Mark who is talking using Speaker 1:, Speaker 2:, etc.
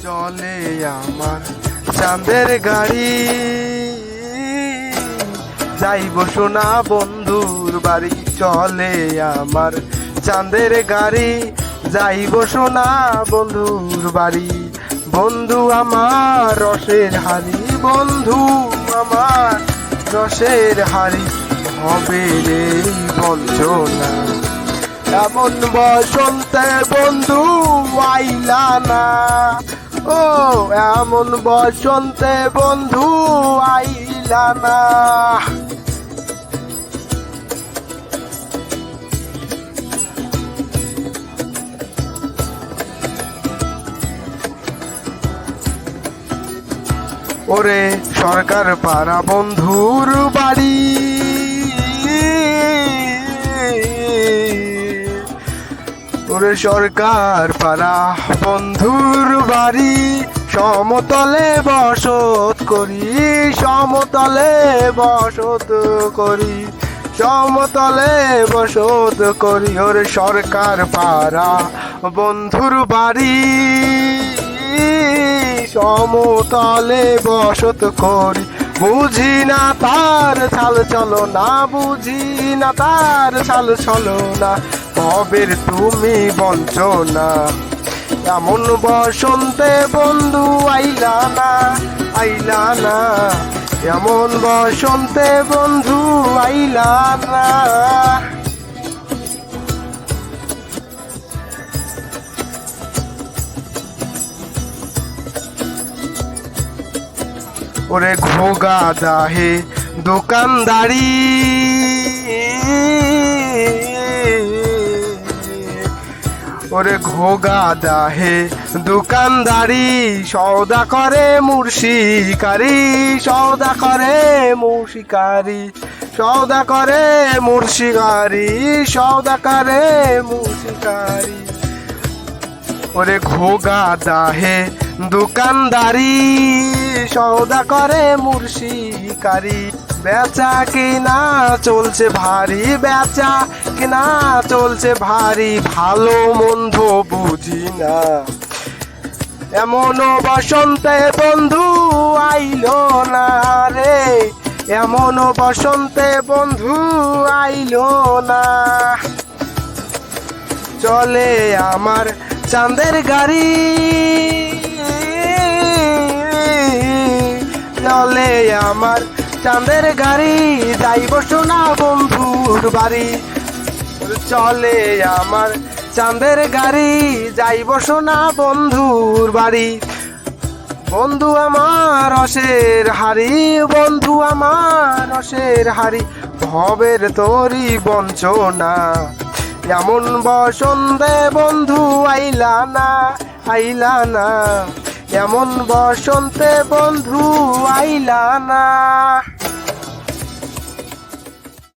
Speaker 1: চলে আমার চাঁদের গাড়ি, যাইব সোনা বন্ধুর বাড়ি। চলে আমার চাঁদের গাড়ি, যাইব সোনা বন্ধুর বাড়ি। বন্ধু আমার রসের হাড়ি, বন্ধু আমার রসের হাড়ি, হবে রে বঞ্চনা। এমন বসন্তে বন্ধু আইলা না, ও এমন বসন্তে বন্ধু আইলা না। ওরে সরকার পাড়া বন্ধুর বাড়ি, ওরে সরকার পাড়া বন্ধুর বাড়ি। সমতলে বসত করি, সমতলে বসত করি, সমতলে বসত করি। ওরে সরকার পাড়া বন্ধুর বাড়ি, সমতলে বসত করি। বুঝি না তার চাল চলো না, বুঝি না তার চাল চলো না, কবের তুমি বঞ্চনা। এমন বসন্তে বন্ধু আইলা না, আইলা না, এমন বসন্তে বন্ধু আইলা না। ওরে ঘোগা দাহে দোকানদারি, ওরে ঘোগা দাহে দোকানদারি। সওদা করে মুর্শিকারি, সওদা করে মুর্শিকারি, সওদা করে মুর্শিকারি, সওদা করে মুর্শিকারি। ওরে ঘোগা দাহে দোকানদারি, সওদা করে মুর্শিকারি। বেচা কিনা চলছে ভারী, বেচা কিনা চলছে ভারী, ভালো মন্দ বুঝি না। এমন বসন্তে বন্ধু আইলো না রে, এমন বসন্তে বন্ধু আইলো না। চলে আমার চাঁদের গাড়ি, চলে আমার চাঁদের গাড়ি, যাইব সোনা বন্ধুর বাড়ি। চলে আমার চাঁদের গাড়ি, যাইব সোনা বন্ধুর বাড়ি। বন্ধু আমার রসের হাড়ি, বন্ধু আমার রসের হাড়ি, ভবের তোরি বঞ্চনা। এমন বসন্তে বন্ধু আইলা না, আইলা না, এমন বসন্তে বন্ধু আইলা না।